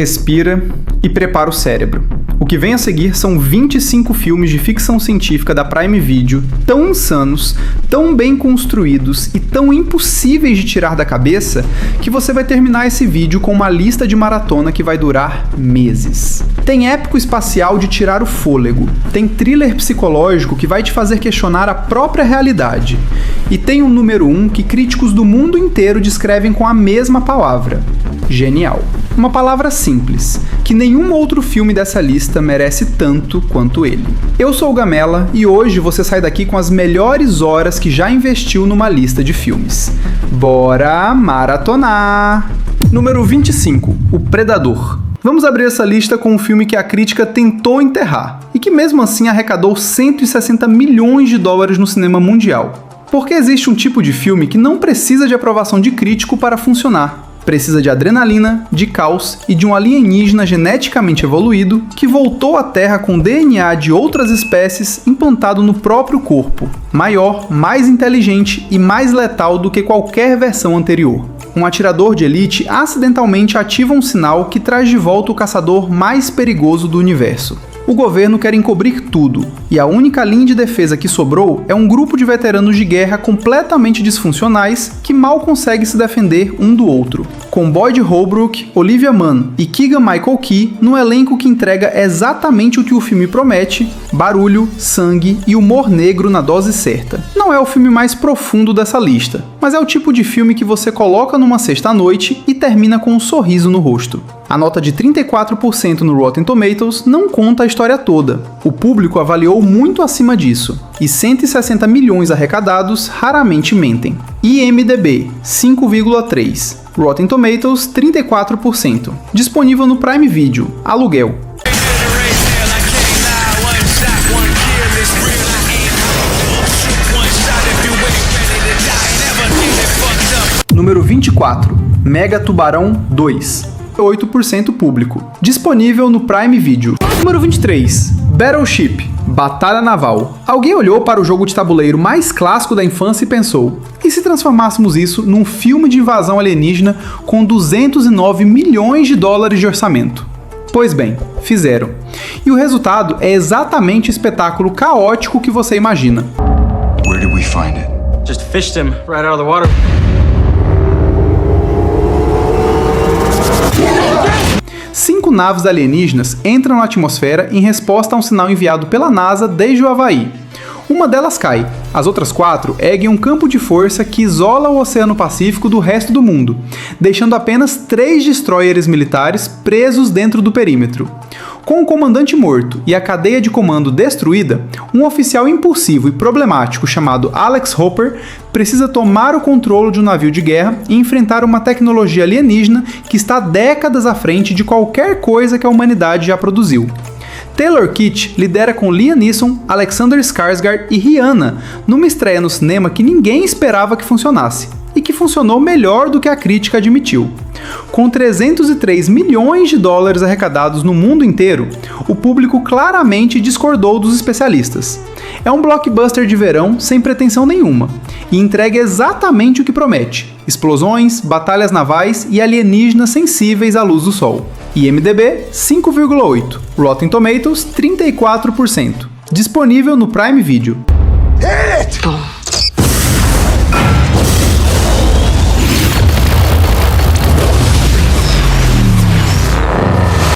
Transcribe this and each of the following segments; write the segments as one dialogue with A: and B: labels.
A: Respira e prepara o cérebro. O que vem a seguir são 25 filmes de ficção científica da Prime Video, tão insanos, tão bem construídos e tão impossíveis de tirar da cabeça, que você vai terminar esse vídeo com uma lista de maratona que vai durar meses. Tem épico espacial de tirar o fôlego, tem thriller psicológico que vai te fazer questionar a própria realidade, e tem um número 1 que críticos do mundo inteiro descrevem com a mesma palavra: genial. Uma palavra simples, que nenhum outro filme dessa lista merece tanto quanto ele. Eu sou o Gamela e hoje você sai daqui com as melhores horas que já investiu numa lista de filmes. Bora maratonar! Número 25, O Predador. Vamos abrir essa lista com um filme que a crítica tentou enterrar e que mesmo assim arrecadou 160 milhões de dólares no cinema mundial. Porque existe um tipo de filme que não precisa de aprovação de crítico para funcionar. Precisa de adrenalina, de caos e de um alienígena geneticamente evoluído que voltou à Terra com DNA de outras espécies implantado no próprio corpo, maior, mais inteligente e mais letal do que qualquer versão anterior. Um atirador de elite acidentalmente ativa um sinal que traz de volta o caçador mais perigoso do universo. O governo quer encobrir tudo, e a única linha de defesa que sobrou é um grupo de veteranos de guerra completamente disfuncionais que mal consegue se defender um do outro, com Boyd Holbrook, Olivia Munn e Keegan-Michael Key no elenco que entrega exatamente o que o filme promete: barulho, sangue e humor negro na dose certa. Não é o filme mais profundo dessa lista, mas é o tipo de filme que você coloca numa sexta-noite e termina com um sorriso no rosto. A nota de 34% no Rotten Tomatoes não conta a história toda. O público avaliou muito acima disso, e 160 milhões arrecadados raramente mentem. IMDb, 5,3. Rotten Tomatoes, 34%. Disponível no Prime Video, aluguel. Número 24. Mega Tubarão 2. 8% público. Disponível no Prime Video. Número 23. Battleship, Batalha Naval. Alguém olhou para o jogo de tabuleiro mais clássico da infância e pensou: e se transformássemos isso num filme de invasão alienígena com 209 milhões de dólares de orçamento? Pois bem, fizeram. E o resultado é exatamente o espetáculo caótico que você imagina.
B: Where did we find it?
C: Just fished him right out of the water.
A: Cinco naves alienígenas entram na atmosfera em resposta a um sinal enviado pela NASA desde o Havaí. Uma delas cai, as outras 4 erguem um campo de força que isola o Oceano Pacífico do resto do mundo, deixando apenas 3 destroyers militares presos dentro do perímetro. Com o comandante morto e a cadeia de comando destruída, um oficial impulsivo e problemático chamado Alex Hopper precisa tomar o controle de um navio de guerra e enfrentar uma tecnologia alienígena que está décadas à frente de qualquer coisa que a humanidade já produziu. Taylor Kitsch lidera com Liam Neeson, Alexander Skarsgård e Rihanna numa estreia no cinema que ninguém esperava que funcionasse, e que funcionou melhor do que a crítica admitiu. Com 303 milhões de dólares arrecadados no mundo inteiro, o público claramente discordou dos especialistas. É um blockbuster de verão sem pretensão nenhuma, e entrega exatamente o que promete: explosões, batalhas navais e alienígenas sensíveis à luz do sol. IMDb, 5,8. Rotten Tomatoes, 34%. Disponível no Prime Video.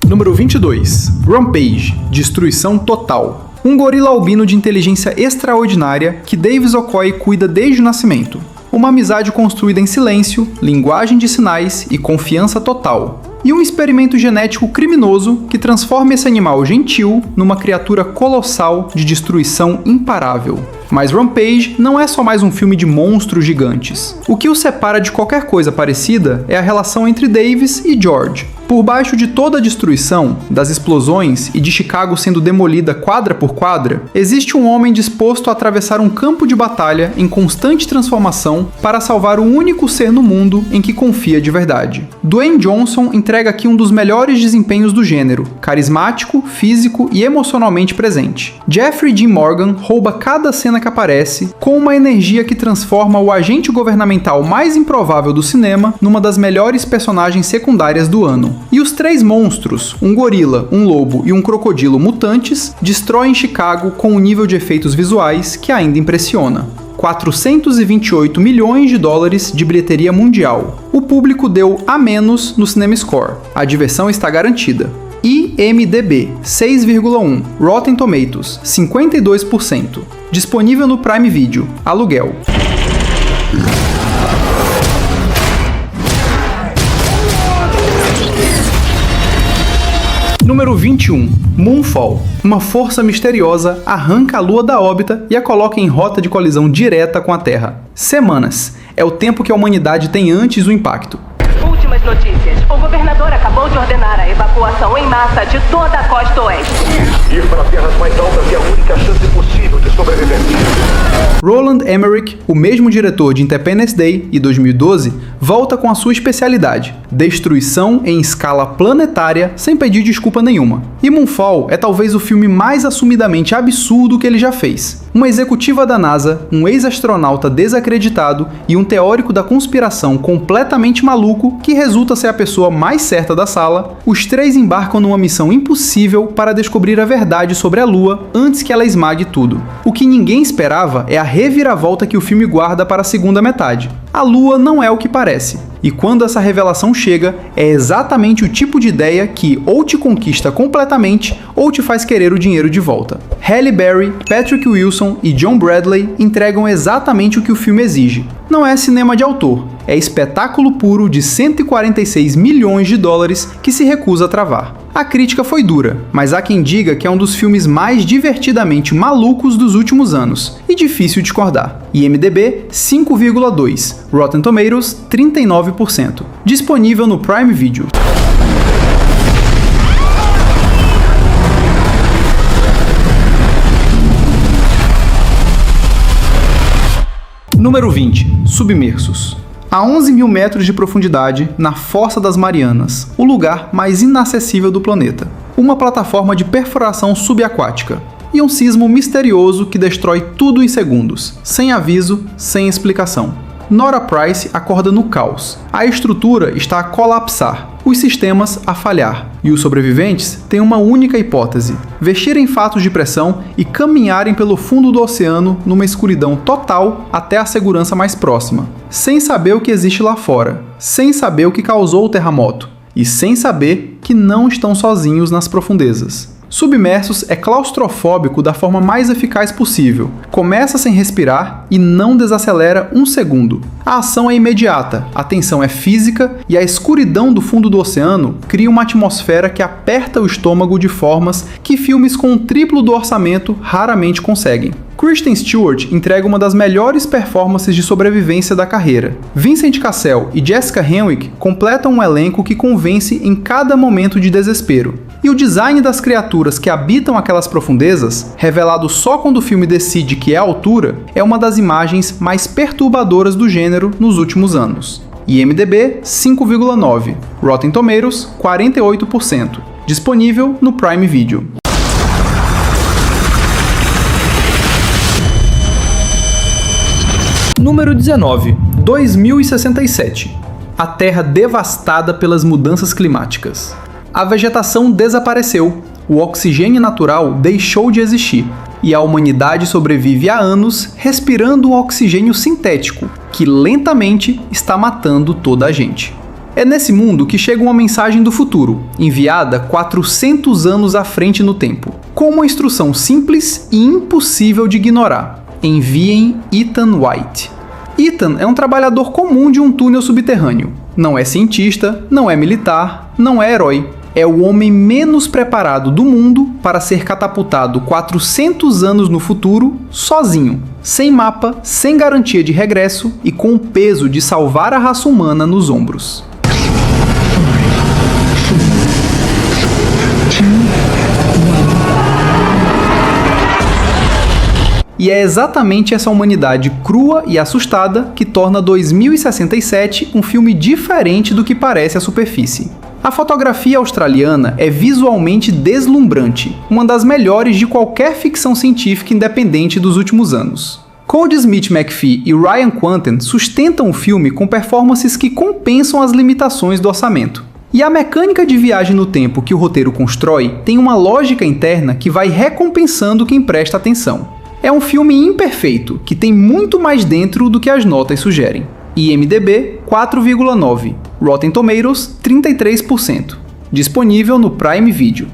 A: Número 22. Rampage, Destruição Total. Um gorila albino de inteligência extraordinária que Davis Okoye cuida desde o nascimento. Uma amizade construída em silêncio, linguagem de sinais e confiança total. E um experimento genético criminoso que transforma esse animal gentil numa criatura colossal de destruição imparável. Mas Rampage não é só mais um filme de monstros gigantes. O que o separa de qualquer coisa parecida é a relação entre Davis e George. Por baixo de toda a destruição, das explosões e de Chicago sendo demolida quadra por quadra, existe um homem disposto a atravessar um campo de batalha em constante transformação para salvar o único ser no mundo em que confia de verdade. Dwayne Johnson entrega aqui um dos melhores desempenhos do gênero, carismático, físico e emocionalmente presente. Jeffrey Dean Morgan rouba cada cena Atomic aparece com uma energia que transforma o agente governamental mais improvável do cinema numa das melhores personagens secundárias do ano. E os três monstros, um gorila, um lobo e um crocodilo mutantes, destroem Chicago com um nível de efeitos visuais que ainda impressiona. 428 milhões de dólares de bilheteria mundial. O público deu a menos no CinemaScore. A diversão está garantida. IMDb 6,1, Rotten Tomatoes 52%. Disponível no Prime Video. Aluguel. Número 21. Moonfall. Uma força misteriosa arranca a Lua da órbita e a coloca em rota de colisão direta com a Terra. Semanas. É o tempo que a humanidade tem antes do impacto.
D: Últimas notícias. O governador acabou de ordenar a evacuação em massa de toda a costa oeste.
E: Ir para terras mais altas é a única chance possível de sobrevivência.
A: Roland Emmerich, o mesmo diretor de Independence Day e 2012, volta com a sua especialidade: destruição em escala planetária sem pedir desculpa nenhuma. E Moonfall é talvez o filme mais assumidamente absurdo que ele já fez. Uma executiva da NASA, um ex-astronauta desacreditado e um teórico da conspiração completamente maluco que resulta ser a pessoa mais certa da sala, os três embarcam numa missão impossível para descobrir a verdade sobre a Lua antes que ela esmague tudo. O que ninguém esperava é a reviravolta que o filme guarda para a segunda metade. A Lua não é o que parece. E quando essa revelação chega, é exatamente o tipo de ideia que ou te conquista completamente ou te faz querer o dinheiro de volta. Halle Berry, Patrick Wilson e John Bradley entregam exatamente o que o filme exige. Não é cinema de autor, é espetáculo puro de 146 milhões de dólares que se recusa a travar. A crítica foi dura, mas há quem diga que é um dos filmes mais divertidamente malucos dos últimos anos, e difícil discordar. IMDb 5,2, Rotten Tomatoes 39%. Disponível no Prime Video. Número 20. Submersos. A 11 mil metros de profundidade, na Fossa das Marianas, o lugar mais inacessível do planeta. Uma plataforma de perfuração subaquática. E um sismo misterioso que destrói tudo em segundos, sem aviso, sem explicação. Nora Price acorda no caos. A estrutura está a colapsar, os sistemas a falhar, e os sobreviventes têm uma única hipótese: vestirem fatos de pressão e caminharem pelo fundo do oceano numa escuridão total até a segurança mais próxima, sem saber o que existe lá fora, sem saber o que causou o terremoto, e sem saber que não estão sozinhos nas profundezas. Submersos é claustrofóbico da forma mais eficaz possível. Começa sem respirar e não desacelera um segundo. A ação é imediata, a tensão é física e a escuridão do fundo do oceano cria uma atmosfera que aperta o estômago de formas que filmes com o triplo do orçamento raramente conseguem. Kristen Stewart entrega uma das melhores performances de sobrevivência da carreira. Vincent Cassel e Jessica Henwick completam um elenco que convence em cada momento de desespero. E o design das criaturas que habitam aquelas profundezas, revelado só quando o filme decide que é a altura, é uma das imagens mais perturbadoras do gênero nos últimos anos. IMDb 5,9, Rotten Tomatoes 48%. Disponível no Prime Video. Número 19. 2067. A Terra devastada pelas mudanças climáticas. A vegetação desapareceu, o oxigênio natural deixou de existir, e a humanidade sobrevive há anos respirando um oxigênio sintético, que lentamente está matando toda a gente. É nesse mundo que chega uma mensagem do futuro, enviada 400 anos à frente no tempo, com uma instrução simples e impossível de ignorar: enviem Ethan White. Ethan é um trabalhador comum de um túnel subterrâneo. Não é cientista, não é militar, não é herói. É o homem menos preparado do mundo para ser catapultado 400 anos no futuro, sozinho, sem mapa, sem garantia de regresso e com o peso de salvar a raça humana nos ombros. E é exatamente essa humanidade crua e assustada que torna 2067 um filme diferente do que parece à superfície. A fotografia australiana é visualmente deslumbrante, uma das melhores de qualquer ficção científica independente dos últimos anos. Cody Smith-McPhee e Ryan Quanten sustentam o filme com performances que compensam as limitações do orçamento. E a mecânica de viagem no tempo que o roteiro constrói tem uma lógica interna que vai recompensando quem presta atenção. É um filme imperfeito, que tem muito mais dentro do que as notas sugerem. IMDb 4,9, Rotten Tomatoes 33%. Disponível no Prime Video.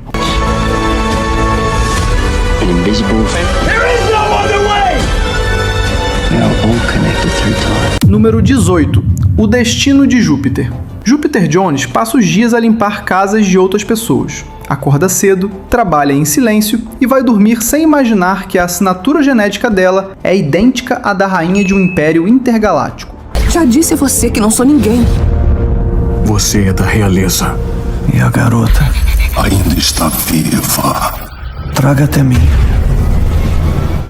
A: Número 18. O Destino de Júpiter. Júpiter Jones passa os dias a limpar casas de outras pessoas. Acorda cedo, trabalha em silêncio e vai dormir sem imaginar que a assinatura genética dela é idêntica à da rainha de um império intergaláctico.
F: Já disse a você que não sou ninguém.
G: Você é da realeza.
H: E a garota
B: Ainda está viva.
H: traga até mim.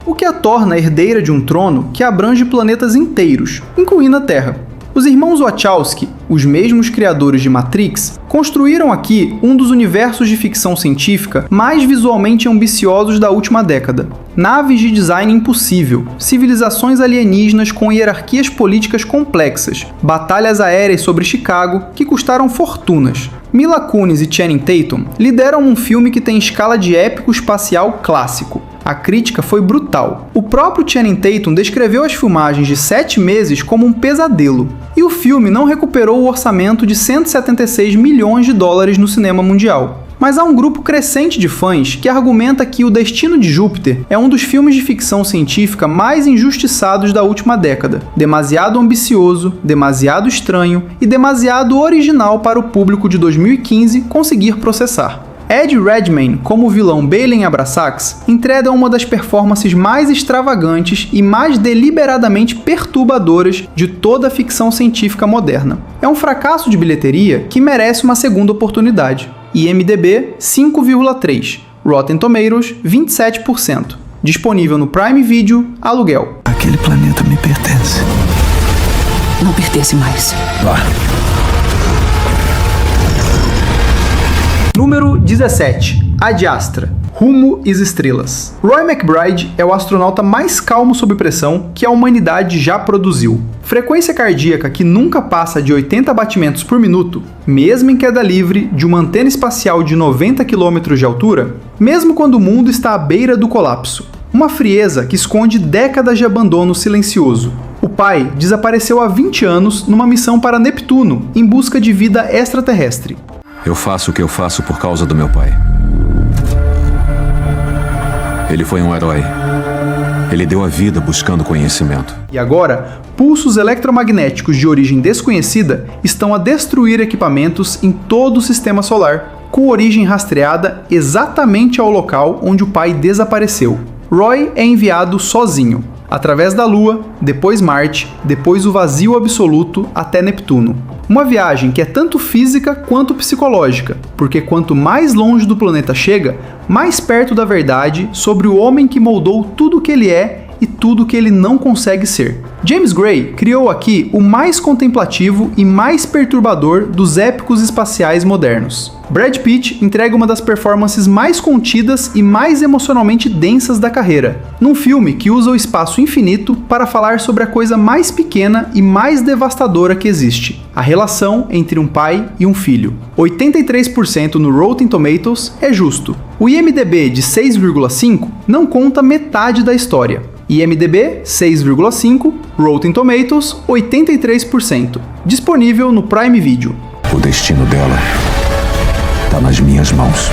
A: O que a torna herdeira de um trono que abrange planetas inteiros, incluindo a Terra. Os irmãos Wachowski, os mesmos criadores de Matrix, construíram aqui um dos universos de ficção científica mais visualmente ambiciosos da última década. Naves de design impossível, civilizações alienígenas com hierarquias políticas complexas, batalhas aéreas sobre Chicago que custaram fortunas. Mila Kunis e Channing Tatum lideram um filme que tem escala de épico espacial clássico. A crítica foi brutal. O próprio Channing Tatum descreveu as filmagens de 7 meses como um pesadelo. E o filme não recuperou o orçamento de 176 milhões de dólares no cinema mundial. Mas há um grupo crescente de fãs que argumenta que O Destino de Júpiter é um dos filmes de ficção científica mais injustiçados da última década. Demasiado ambicioso, demasiado estranho e demasiado original para o público de 2015 conseguir processar. Ed Redmayne, como o vilão Balen Abrasax, entrega uma das performances mais extravagantes e mais deliberadamente perturbadoras de toda a ficção científica moderna. É um fracasso de bilheteria que merece uma segunda oportunidade. IMDb 5,3, Rotten Tomatoes 27%. Disponível no Prime Video, aluguel.
H: Aquele planeta me pertence.
F: Não pertence mais.
H: Vá.
A: Número 17. Ad Astra. Rumo às estrelas. Roy McBride é o astronauta mais calmo sob pressão que a humanidade já produziu. Frequência cardíaca que nunca passa de 80 batimentos por minuto, mesmo em queda livre de uma antena espacial de 90 km de altura, mesmo quando o mundo está à beira do colapso. Uma frieza que esconde décadas de abandono silencioso. O pai desapareceu há 20 anos numa missão para Neptuno, em busca de vida extraterrestre.
I: Eu faço o que eu faço por causa do meu pai. Ele foi um herói. Ele deu a vida buscando conhecimento.
A: E agora, pulsos eletromagnéticos de origem desconhecida estão a destruir equipamentos em todo o sistema solar, com origem rastreada exatamente ao local onde o pai desapareceu. Roy é enviado sozinho, através da Lua, depois Marte, depois o vazio absoluto até Neptuno. Uma viagem que é tanto física quanto psicológica, porque quanto mais longe do planeta chega, mais perto da verdade sobre o homem que moldou tudo o que ele é e tudo o que ele não consegue ser. James Gray criou aqui o mais contemplativo e mais perturbador dos épicos espaciais modernos. Brad Pitt entrega uma das performances mais contidas e mais emocionalmente densas da carreira, num filme que usa o espaço infinito para falar sobre a coisa mais pequena e mais devastadora que existe, a relação entre um pai e um filho. 83% no Rotten Tomatoes é justo. O IMDb de 6,5 não conta metade da história. IMDb 6,5, Rotten Tomatoes 83%. Disponível no Prime Video.
I: O destino dela está nas minhas mãos.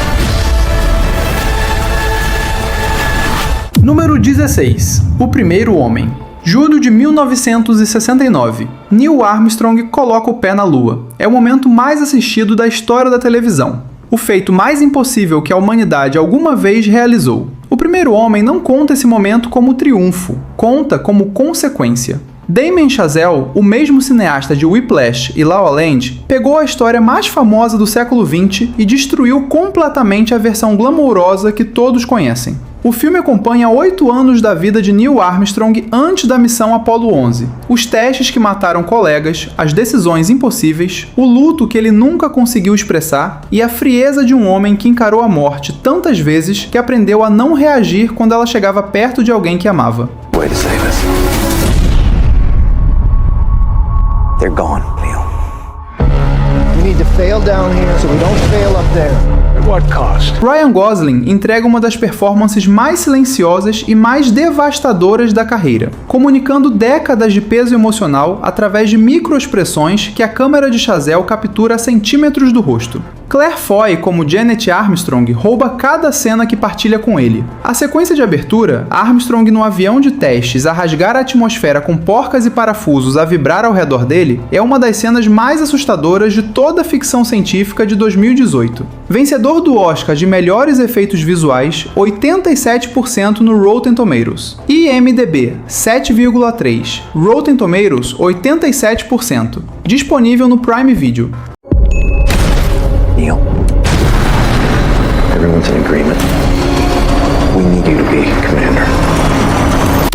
A: Número 16. O Primeiro Homem. Julho de 1969. Neil Armstrong coloca o pé na Lua. É o momento mais assistido da história da televisão. O feito mais impossível que a humanidade alguma vez realizou. O Primeiro Homem não conta esse momento como triunfo, conta como consequência. Damien Chazelle, o mesmo cineasta de Whiplash e La La Land, pegou a história mais famosa do século XX e destruiu completamente a versão glamourosa que todos conhecem. O filme acompanha 8 anos da vida de Neil Armstrong antes da missão Apollo 11. Os testes que mataram colegas, as decisões impossíveis, o luto que ele nunca conseguiu expressar e a frieza de um homem que encarou a morte tantas vezes que aprendeu a não reagir quando ela chegava perto de alguém que amava.
H: Way to save us. They're gone, Neil.
E: We need to fail down here so we don't fail up there.
G: What cost?
A: Ryan Gosling entrega uma das performances mais silenciosas e mais devastadoras da carreira, comunicando décadas de peso emocional através de microexpressões que a câmera de Chazelle captura a centímetros do rosto. Claire Foy, como Janet Armstrong, rouba cada cena que partilha com ele. A sequência de abertura, Armstrong no avião de testes a rasgar a atmosfera com porcas e parafusos a vibrar ao redor dele, é uma das cenas mais assustadoras de toda a ficção científica de 2018. Vencedor do Oscar de melhores efeitos visuais, 87% no Rotten Tomatoes. IMDb, 7,3. Rotten Tomatoes, 87%. Disponível no Prime Video.
H: Neil. Everyone's in agreement. We need you to be commander.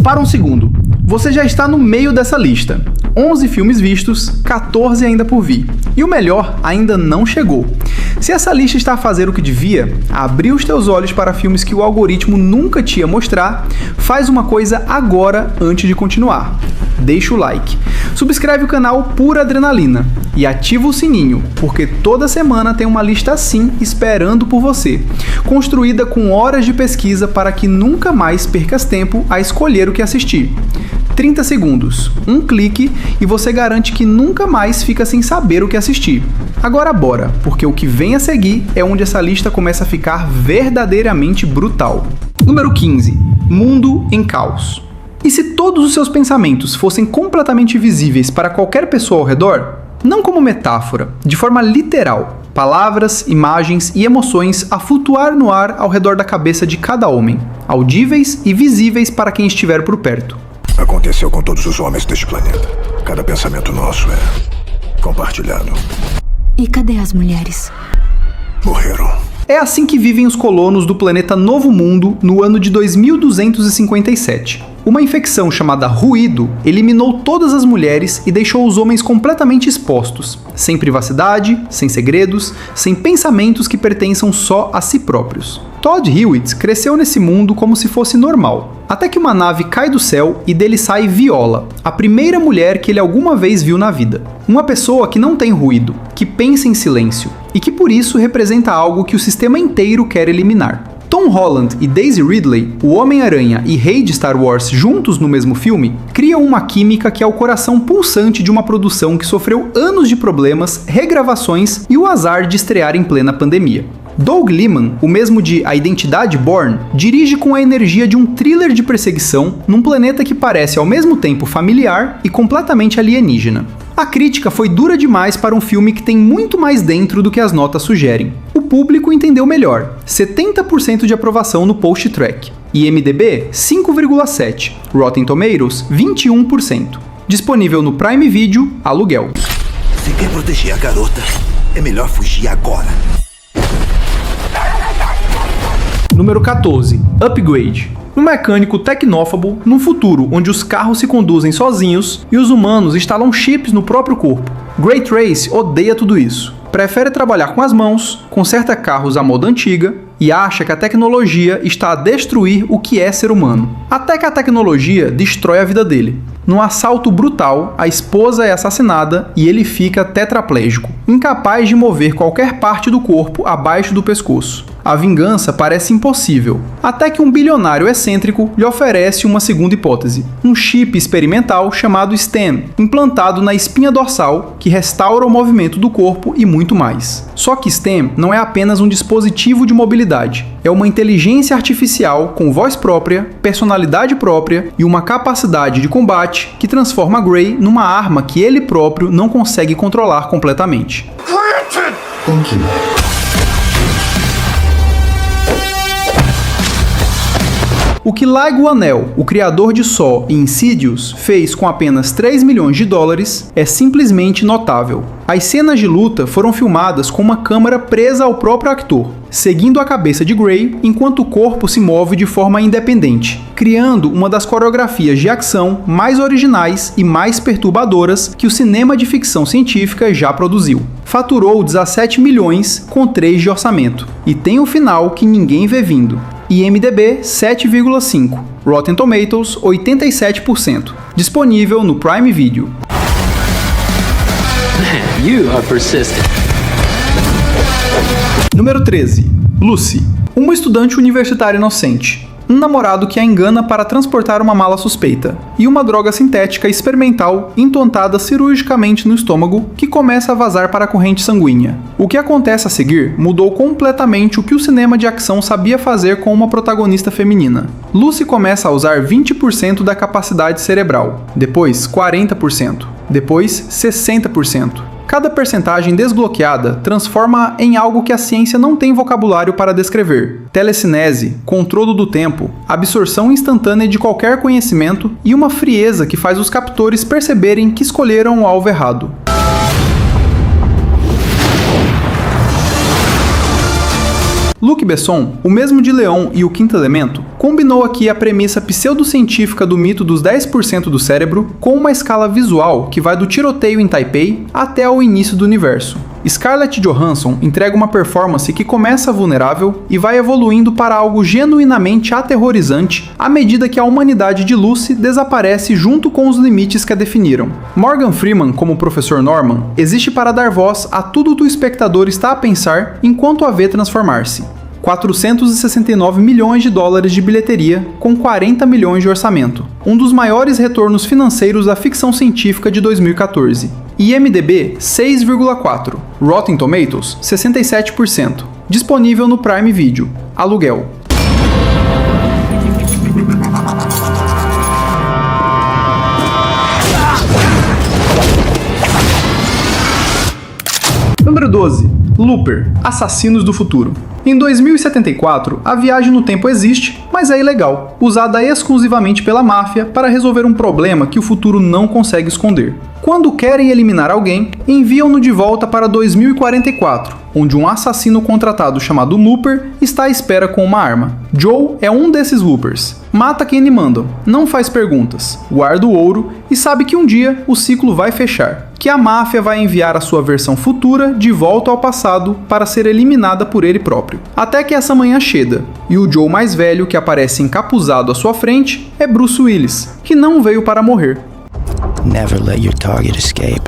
A: Para um segundo, você já está no meio dessa lista. 11 filmes vistos, 14 ainda por vir. E o melhor ainda não chegou. Se essa lista está a fazer o que devia, abrir os teus olhos para filmes que o algoritmo nunca te ia mostrar, faz uma coisa agora antes de continuar. Deixa o like. Subscreve o canal Pura Adrenalina e ativa o sininho, porque toda semana tem uma lista assim esperando por você, construída com horas de pesquisa para que nunca mais percas tempo a escolher o que assistir. 30 segundos, um clique e você garante que nunca mais fica sem saber o que assistir. Agora bora, porque o que vem a seguir é onde essa lista começa a ficar verdadeiramente brutal. Número 15. Mundo em Caos. E se todos os seus pensamentos fossem completamente visíveis para qualquer pessoa ao redor? Não como metáfora, de forma literal. Palavras, imagens e emoções a flutuar no ar ao redor da cabeça de cada homem, audíveis e visíveis para quem estiver por perto.
B: Aconteceu com todos os homens deste planeta. Cada pensamento nosso é compartilhado.
F: E cadê as mulheres?
B: Morreram.
A: É assim que vivem os colonos do planeta Novo Mundo no ano de 2257. Uma infecção chamada ruído eliminou todas as mulheres e deixou os homens completamente expostos, sem privacidade, sem segredos, sem pensamentos que pertençam só a si próprios. Todd Hewitt cresceu nesse mundo como se fosse normal, até que uma nave cai do céu e dele sai Viola, a primeira mulher que ele alguma vez viu na vida. Uma pessoa que não tem ruído, que pensa em silêncio, e que por isso representa algo que o sistema inteiro quer eliminar. Tom Holland e Daisy Ridley, o Homem-Aranha e Rey de Star Wars juntos no mesmo filme, criam uma química que é o coração pulsante de uma produção que sofreu anos de problemas, regravações e o azar de estrear em plena pandemia. Doug Liman, o mesmo de A Identidade Bourne, dirige com a energia de um thriller de perseguição num planeta que parece ao mesmo tempo familiar e completamente alienígena. A crítica foi dura demais para um filme que tem muito mais dentro do que as notas sugerem. O público entendeu melhor, 70% de aprovação no post-track. IMDb, 5,7. Rotten Tomatoes, 21%. Disponível no Prime Video, aluguel.
B: Se quer proteger a garota, é melhor fugir agora.
A: Número 14. Upgrade. Um mecânico tecnófobo num futuro onde os carros se conduzem sozinhos e os humanos instalam chips no próprio corpo. Gray Trace odeia tudo isso. Prefere trabalhar com as mãos, conserta carros à moda antiga e acha que a tecnologia está a destruir o que é ser humano. Até que a tecnologia destrói a vida dele. Num assalto brutal, a esposa é assassinada e ele fica tetraplégico, incapaz de mover qualquer parte do corpo abaixo do pescoço. A vingança parece impossível, até que um bilionário excêntrico lhe oferece uma segunda hipótese, um chip experimental chamado STEM, implantado na espinha dorsal, que restaura o movimento do corpo e muito mais. Só que STEM não é apenas um dispositivo de mobilidade, é uma inteligência artificial com voz própria, personalidade própria e uma capacidade de combate que transforma Gray numa arma que ele próprio não consegue controlar completamente.
B: Thank you.
A: O que Ly Guanell, o criador de Saw e Insidious, fez com apenas 3 milhões de dólares é simplesmente notável. As cenas de luta foram filmadas com uma câmera presa ao próprio ator, seguindo a cabeça de Gray enquanto o corpo se move de forma independente, criando uma das coreografias de ação mais originais e mais perturbadoras que o cinema de ficção científica já produziu. Faturou 17 milhões com 3 de orçamento, e tem um final que ninguém vê vindo. IMDb 7,5, Rotten Tomatoes 87%, disponível no Prime Video.
C: You are persistent.
A: Número 13. Lucy. Uma estudante universitária inocente. Um namorado que a engana para transportar uma mala suspeita. E uma droga sintética experimental implantada cirurgicamente no estômago que começa a vazar para a corrente sanguínea. O que acontece a seguir mudou completamente o que o cinema de ação sabia fazer com uma protagonista feminina. Lucy começa a usar 20% da capacidade cerebral, depois 40%, depois 60%. Cada percentagem desbloqueada transforma em algo que a ciência não tem vocabulário para descrever. Telecinese, controle do tempo, absorção instantânea de qualquer conhecimento e uma frieza que faz os captores perceberem que escolheram o alvo errado. Luc Besson, o mesmo de Leon e o Quinto Elemento, combinou aqui a premissa pseudocientífica do mito dos 10% do cérebro com uma escala visual que vai do tiroteio em Taipei até o início do universo. Scarlett Johansson entrega uma performance que começa vulnerável e vai evoluindo para algo genuinamente aterrorizante à medida que a humanidade de Lucy desaparece junto com os limites que a definiram. Morgan Freeman, como Professor Norman, existe para dar voz a tudo que o espectador está a pensar enquanto a vê transformar-se. 469 milhões de dólares de bilheteria, com 40 milhões de orçamento. Um dos maiores retornos financeiros da ficção científica de 2014. IMDb 6,4. Rotten Tomatoes 67%. Disponível no Prime Video. Aluguel. Número 12. Looper, Assassinos do Futuro. Em 2074, a viagem no tempo existe, mas é ilegal, usada exclusivamente pela máfia para resolver um problema que o futuro não consegue esconder. Quando querem eliminar alguém, enviam-no de volta para 2044, onde um assassino contratado chamado Looper está à espera com uma arma. Joe é um desses Loopers. Mata quem lhe mandam, não faz perguntas, guarda o ouro e sabe que um dia o ciclo vai fechar, que a máfia vai enviar a sua versão futura de volta ao passado para ser eliminada por ele próprio. Até que essa manhã chega, e o Joe mais velho que aparece encapuzado à sua frente é Bruce Willis, que não veio para morrer.
J: Never let your target escape.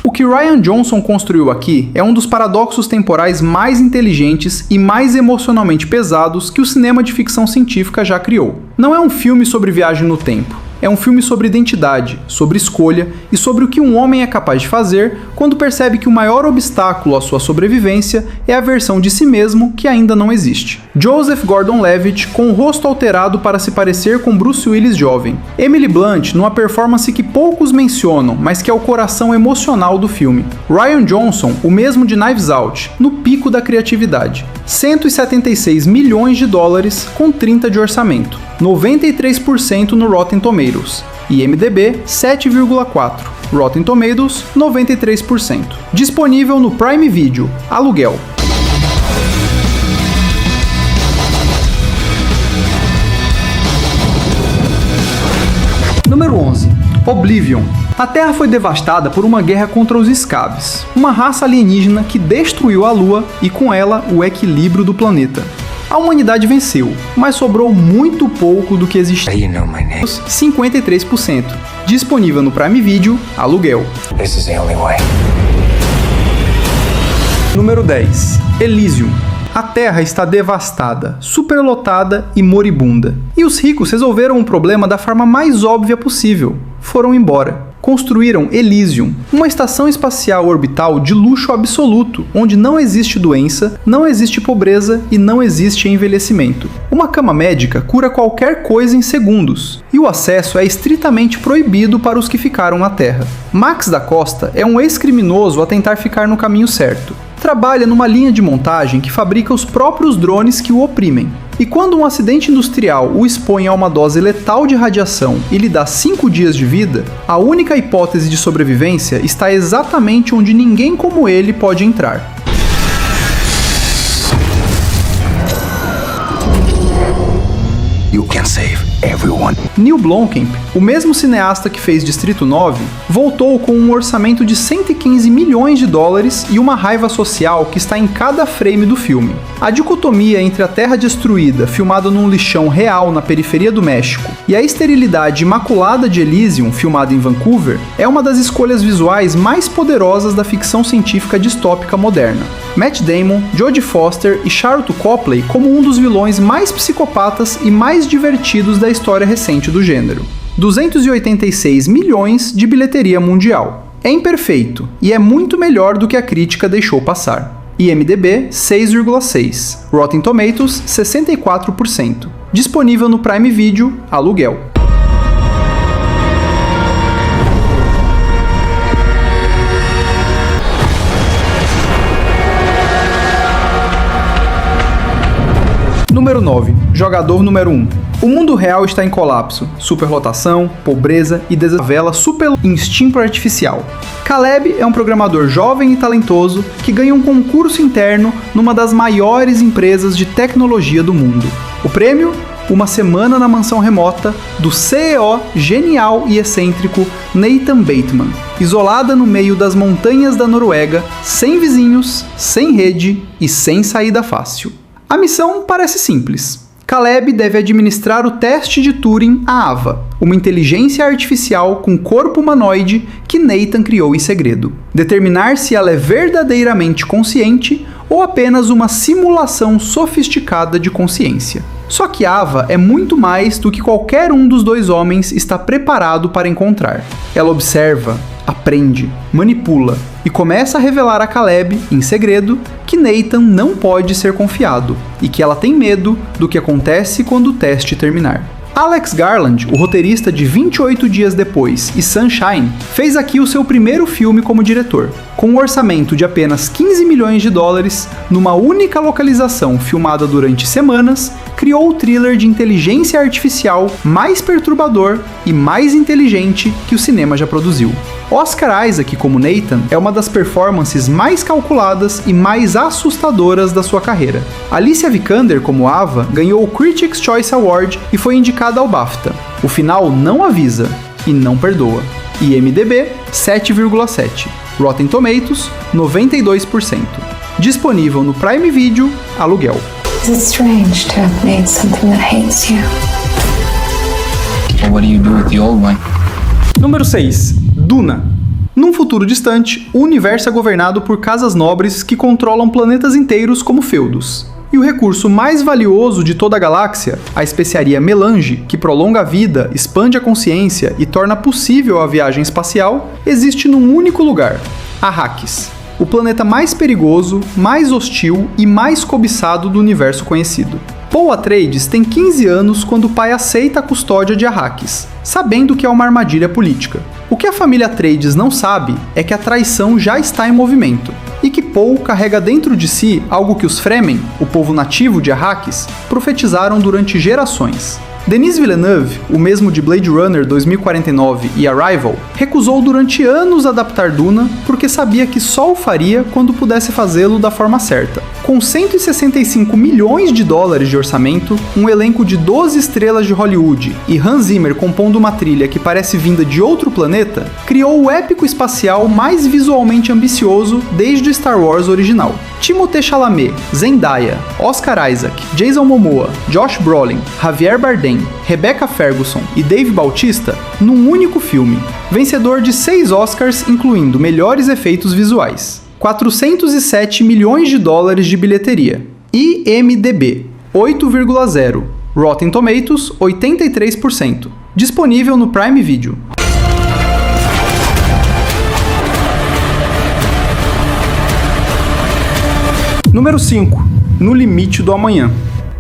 A: O que Rian Johnson construiu aqui é um dos paradoxos temporais mais inteligentes e mais emocionalmente pesados que o cinema de ficção científica já criou. Não é um filme sobre viagem no tempo. É um filme sobre identidade, sobre escolha e sobre o que um homem é capaz de fazer quando percebe que o maior obstáculo à sua sobrevivência é a versão de si mesmo que ainda não existe. Joseph Gordon-Levitt com o rosto alterado para se parecer com Bruce Willis jovem. Emily Blunt numa performance que poucos mencionam, mas que é o coração emocional do filme. Rian Johnson, o mesmo de Knives Out, no pico da criatividade. 176 milhões de dólares com 30 de orçamento. 93% no Rotten Tomatoes. IMDb 7,4. Rotten Tomatoes 93%. Disponível no Prime Video. Aluguel. Número 11. Oblivion. A Terra foi devastada por uma guerra contra os Scabs, uma raça alienígena que destruiu a Lua e com ela o equilíbrio do planeta. A humanidade venceu, mas sobrou muito pouco do que existia. 53%. Disponível no Prime Video, aluguel.
H: This is the only way.
A: Número 10. Elysium. A Terra está devastada, superlotada e moribunda. E os ricos resolveram o problema da forma mais óbvia possível. Foram embora. Construíram Elysium, uma estação espacial orbital de luxo absoluto, onde não existe doença, não existe pobreza e não existe envelhecimento. Uma cama médica cura qualquer coisa em segundos, e o acesso é estritamente proibido para os que ficaram na Terra. Max da Costa é um ex-criminoso a tentar ficar no caminho certo. trabalha numa linha de montagem que fabrica os próprios drones que o oprimem. E quando um acidente industrial o expõe a uma dose letal de radiação e lhe dá 5 dias de vida, a única hipótese de sobrevivência está exatamente onde ninguém como ele pode entrar.
B: You can save everyone.
A: Neil Blomkamp, o mesmo cineasta que fez Distrito 9, voltou com um orçamento de 115 milhões de dólares e uma raiva social que está em cada frame do filme. A dicotomia entre a Terra destruída, filmada num lixão real na periferia do México, e a esterilidade imaculada de Elysium, filmada em Vancouver, é uma das escolhas visuais mais poderosas da ficção científica distópica moderna. Matt Damon, Jodie Foster e Charlton Copley como um dos vilões mais psicopatas e mais divertidos da história recente do gênero. 286 milhões de bilheteria mundial. É imperfeito e é muito melhor do que a crítica deixou passar. IMDb 6,6, Rotten Tomatoes 64%. Disponível no Prime Video, aluguel. Número 9. Jogador número 1. O mundo real está em colapso, superlotação, pobreza e desavela super instinto artificial. Caleb é um programador jovem e talentoso que ganha um concurso interno numa das maiores empresas de tecnologia do mundo. O prêmio? Uma semana na mansão remota do CEO genial e excêntrico Nathan Bateman, isolada no meio das montanhas da Noruega, sem vizinhos, sem rede e sem saída fácil. A missão parece simples. Caleb deve administrar o teste de Turing à Ava, uma inteligência artificial com corpo humanoide que Nathan criou em segredo. Determinar se ela é verdadeiramente consciente ou apenas uma simulação sofisticada de consciência. Só que Ava é muito mais do que qualquer um dos dois homens está preparado para encontrar. Ela observa, aprende, manipula e começa a revelar a Caleb, em segredo, que Nathan não pode ser confiado e que ela tem medo do que acontece quando o teste terminar. Alex Garland, o roteirista de 28 Dias Depois e Sunshine, fez aqui o seu primeiro filme como diretor. Com um orçamento de apenas 15 milhões de dólares, numa única localização filmada durante semanas, criou o thriller de inteligência artificial mais perturbador e mais inteligente que o cinema já produziu. Oscar Isaac como Nathan é uma das performances mais calculadas e mais assustadoras da sua carreira. Alicia Vikander como Ava ganhou o Critics' Choice Award e foi indicada ao BAFTA. O final não avisa e não perdoa. IMDb 7,7. Rotten Tomatoes 92%. Disponível no Prime Video, aluguel.
K: Is it strange to have made something that hates you?
C: Well, what do you do with the old one?
A: Número 6. Duna. Num futuro distante, o universo é governado por casas nobres que controlam planetas inteiros como feudos. E o recurso mais valioso de toda a galáxia, a especiaria melange, que prolonga a vida, expande a consciência e torna possível a viagem espacial, existe num único lugar, Arrakis, o planeta mais perigoso, mais hostil e mais cobiçado do universo conhecido. Paul Atreides tem 15 anos quando o pai aceita a custódia de Arrakis, sabendo que é uma armadilha política. O que a família Atreides não sabe é que a traição já está em movimento, e que Paul carrega dentro de si algo que os Fremen, o povo nativo de Arrakis, profetizaram durante gerações. Denis Villeneuve, o mesmo de Blade Runner 2049 e Arrival, recusou durante anos adaptar Duna porque sabia que só o faria quando pudesse fazê-lo da forma certa. Com 165 milhões de dólares de orçamento, um elenco de 12 estrelas de Hollywood e Hans Zimmer compondo uma trilha que parece vinda de outro planeta, criou o épico espacial mais visualmente ambicioso desde o Star Wars original. Timothée Chalamet, Zendaya, Oscar Isaac, Jason Momoa, Josh Brolin, Javier Bardem, Rebecca Ferguson e Dave Bautista num único filme, vencedor de 6 Oscars, incluindo melhores efeitos visuais. 407 milhões de dólares de bilheteria. IMDb 8,0. Rotten Tomatoes 83%. Disponível no Prime Video. Número 5. No Limite do Amanhã.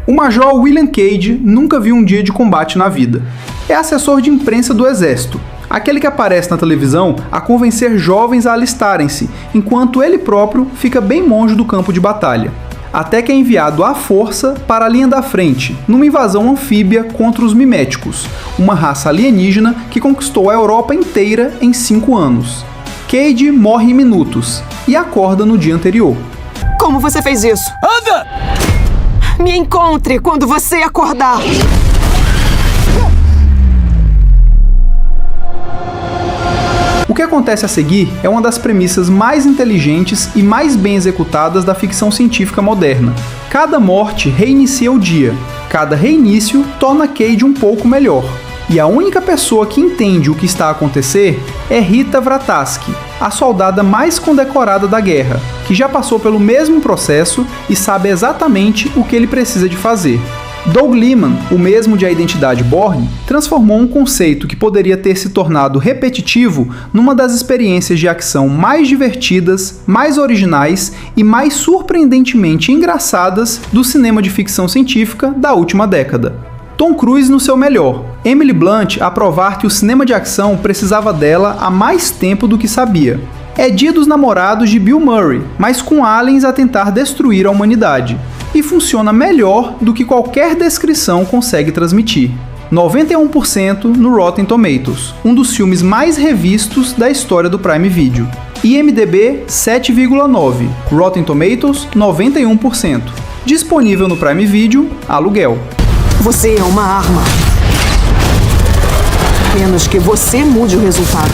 A: O Major William Cage nunca viu um dia de combate na vida. É assessor de imprensa do Exército. aquele que aparece na televisão a convencer jovens a alistarem-se, enquanto ele próprio fica bem longe do campo de batalha. Até que é enviado à força para a linha da frente, numa invasão anfíbia contra os miméticos, uma raça alienígena que conquistou a Europa inteira em 5 anos. Cade morre em minutos e acorda no dia anterior.
L: Como você fez isso? Anda! Me encontre quando você acordar!
A: O que acontece a seguir é uma das premissas mais inteligentes e mais bem executadas da ficção científica moderna. Cada morte reinicia o dia, cada reinício torna Cade um pouco melhor. E a única pessoa que entende o que está a acontecer é Rita Vrataski, a soldada mais condecorada da guerra, que já passou pelo mesmo processo e sabe exatamente o que ele precisa de fazer. Doug Liman, o mesmo de A Identidade Bourne, transformou um conceito que poderia ter se tornado repetitivo numa das experiências de ação mais divertidas, mais originais e mais surpreendentemente engraçadas do cinema de ficção científica da última década. Tom Cruise no seu melhor, Emily Blunt a provar que o cinema de ação precisava dela há mais tempo do que sabia. É Dia dos Namorados de Bill Murray, mas com aliens a tentar destruir a humanidade. E funciona melhor do que qualquer descrição consegue transmitir. 91% no Rotten Tomatoes, um dos filmes mais revistos da história do Prime Video. IMDb 7,9, Rotten Tomatoes 91%. Disponível no Prime Video, aluguel.
L: Você é uma arma. Menos que você mude o resultado.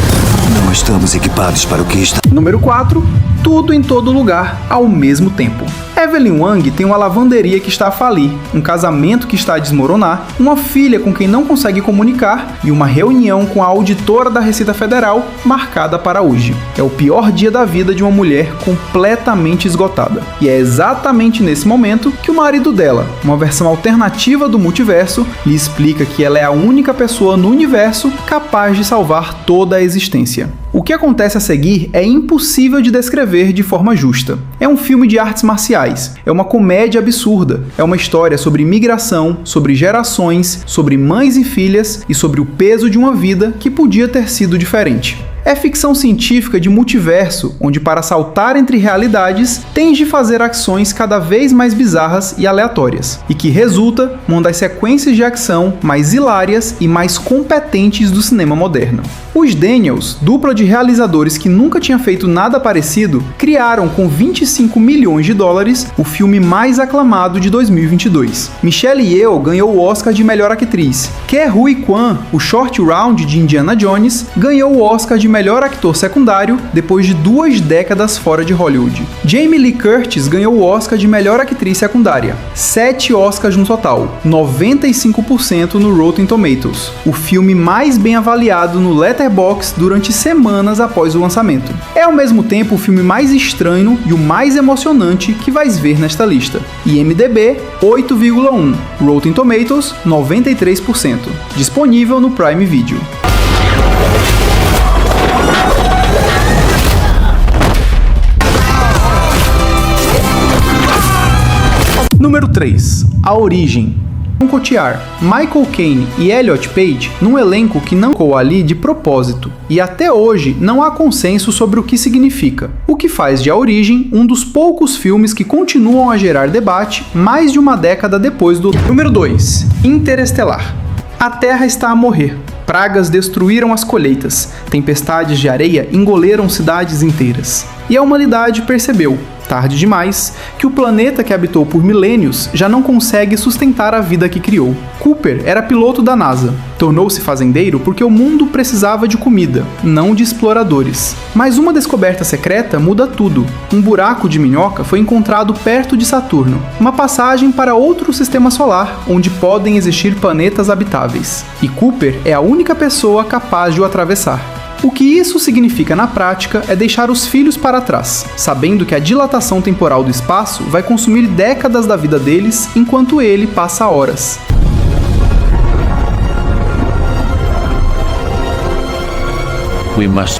J: Não estamos equipados para o que está...
A: Número 4. Tudo em todo lugar, ao mesmo tempo. Evelyn Wang tem uma lavanderia que está a falir, um casamento que está a desmoronar, uma filha com quem não consegue comunicar e uma reunião com a auditora da Receita Federal marcada para hoje. É o pior dia da vida de uma mulher completamente esgotada. E é exatamente nesse momento que o marido dela, uma versão alternativa do multiverso, lhe explica que ela é a única pessoa no universo capaz de salvar toda a existência. O que acontece a seguir é impossível de descrever de forma justa. É um filme de artes marciais, é uma comédia absurda, é uma história sobre migração, sobre gerações, sobre mães e filhas e sobre o peso de uma vida que podia ter sido diferente. É ficção científica de multiverso, onde para saltar entre realidades, tens de fazer ações cada vez mais bizarras e aleatórias, e que resulta numa das sequências de ação mais hilárias e mais competentes do cinema moderno. Os Daniels, dupla de realizadores que nunca tinha feito nada parecido, criaram com 25 milhões de dólares o filme mais aclamado de 2022. Michelle Yeoh ganhou o Oscar de melhor atriz. Ke Huy Quan, o Short Round de Indiana Jones, ganhou o Oscar de melhor ator secundário depois de 2 décadas fora de Hollywood. Jamie Lee Curtis ganhou o Oscar de melhor atriz secundária. 7 Oscars no total, 95% no Rotten Tomatoes. O filme mais bem avaliado no Letterboxd durante semanas após o lançamento. É ao mesmo tempo o filme mais estranho e o mais emocionante que vais ver nesta lista. IMDb 8,1, Rotten Tomatoes 93%. Disponível no Prime Video. Número 3. A Origem. Cotillard, Michael Caine e Elliot Page num elenco que não ficou ali de propósito, e até hoje não há consenso sobre o que significa, o que faz de A Origem um dos poucos filmes que continuam a gerar debate mais de uma década depois do... Número 2. Interestelar. A Terra está a morrer. Pragas destruíram as colheitas, tempestades de areia engoleram cidades inteiras. E a humanidade percebeu, tarde demais, que o planeta que habitou por milênios já não consegue sustentar a vida que criou. Cooper era piloto da NASA. Tornou-se fazendeiro porque o mundo precisava de comida, não de exploradores. Mas uma descoberta secreta muda tudo. Um buraco de minhoca foi encontrado perto de Saturno, uma passagem para outro sistema solar, onde podem existir planetas habitáveis. E Cooper é a única pessoa capaz de o atravessar. O que isso significa na prática é deixar os filhos para trás, sabendo que a dilatação temporal do espaço vai consumir décadas da vida deles enquanto ele passa horas.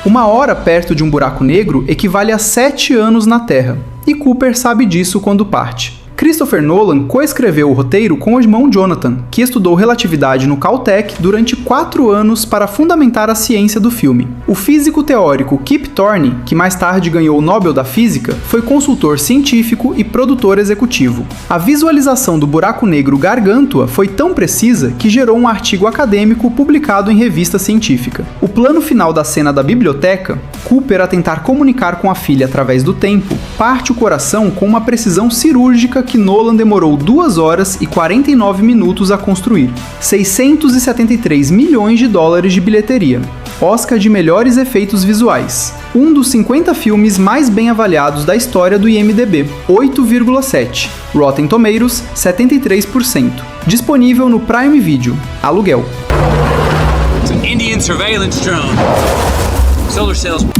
A: Uma hora perto de um buraco negro equivale a 7 anos na Terra, e Cooper sabe disso quando parte. Christopher Nolan coescreveu o roteiro com o irmão Jonathan, que estudou relatividade no Caltech durante 4 anos para fundamentar a ciência do filme. O físico teórico Kip Thorne, que mais tarde ganhou o Nobel da Física, foi consultor científico e produtor executivo. A visualização do buraco negro Gargantua foi tão precisa que gerou um artigo acadêmico publicado em revista científica. O plano final da cena da biblioteca, Cooper a tentar comunicar com a filha através do tempo, parte o coração com uma precisão cirúrgica que Nolan demorou 2 horas e 49 minutos a construir. 673 milhões de dólares de bilheteria. Oscar de melhores efeitos visuais. Um dos 50 filmes mais bem avaliados da história do IMDb, 8,7. Rotten Tomatoes, 73%. Disponível no Prime Video. Aluguel.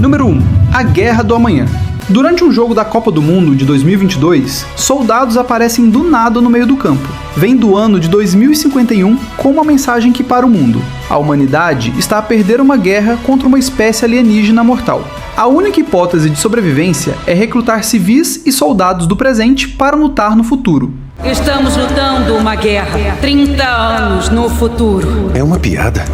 A: Número 1. A Guerra do Amanhã. Durante um jogo da Copa do Mundo de 2022, soldados aparecem do nada no meio do campo. Vem do ano de 2051 com uma mensagem que para o mundo. A humanidade está a perder uma guerra contra uma espécie alienígena mortal. A única hipótese de sobrevivência é recrutar civis e soldados do presente para lutar no futuro.
M: Estamos lutando uma guerra 30 anos no futuro.
J: É uma piada.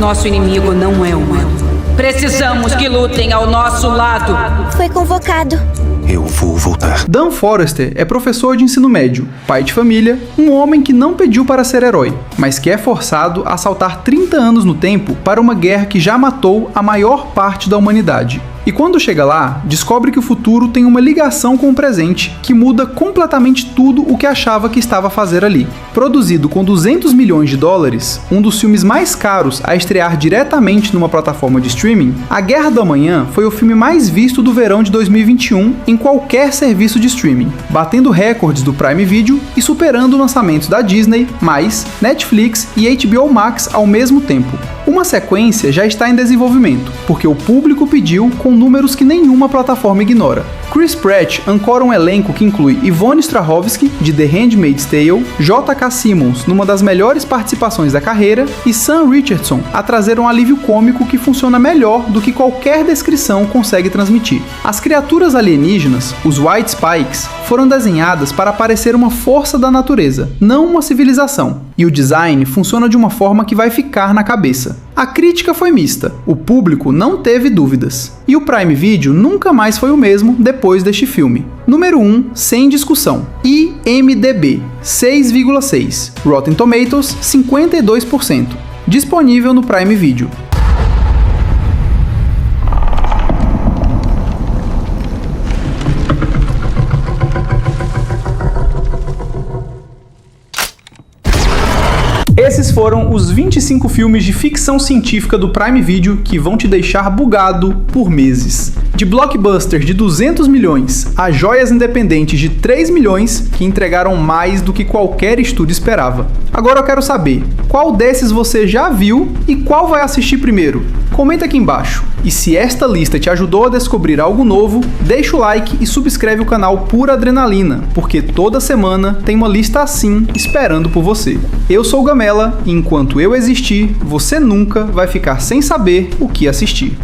M: Nosso inimigo não é humano. Precisamos que lutem ao nosso lado.
N: Foi convocado.
J: Eu vou voltar.
A: Dan Forrester é professor de ensino médio, pai de família, um homem que não pediu para ser herói, mas que é forçado a saltar 30 anos no tempo para uma guerra que já matou a maior parte da humanidade. E quando chega lá, descobre que o futuro tem uma ligação com o presente que muda completamente tudo o que achava que estava a fazer ali. Produzido com 200 milhões de dólares, um dos filmes mais caros a estrear diretamente numa plataforma de streaming, A Guerra do Amanhã foi o filme mais visto do verão de 2021 em qualquer serviço de streaming, batendo recordes do Prime Video e superando lançamentos da Disney, mais Netflix e HBO Max ao mesmo tempo. Uma sequência já está em desenvolvimento, porque o público pediu com números que nenhuma plataforma ignora. Chris Pratt ancora um elenco que inclui Yvonne Strahovski, de The Handmaid's Tale, J.K. Simmons, numa das melhores participações da carreira, e Sam Richardson a trazer um alívio cômico que funciona melhor do que qualquer descrição consegue transmitir. As criaturas alienígenas, os White Spikes, foram desenhadas para parecer uma força da natureza, não uma civilização, e o design funciona de uma forma que vai ficar na cabeça. A crítica foi mista, o público não teve dúvidas, e o Prime Video nunca mais foi o mesmo depois deste filme. Número 1, sem discussão. IMDb, 6,6. Rotten Tomatoes, 52%. Disponível no Prime Video. Esses foram os 25 filmes de ficção científica do Prime Video que vão te deixar bugado por meses. De blockbusters de 200 milhões a joias independentes de 3 milhões que entregaram mais do que qualquer estúdio esperava. Agora eu quero saber, qual desses você já viu e qual vai assistir primeiro? Comenta aqui embaixo. E se esta lista te ajudou a descobrir algo novo, deixa o like e subscreve o canal Pura Adrenalina, porque toda semana tem uma lista assim esperando por você. Eu sou o Gamela e enquanto eu existir, você nunca vai ficar sem saber o que assistir.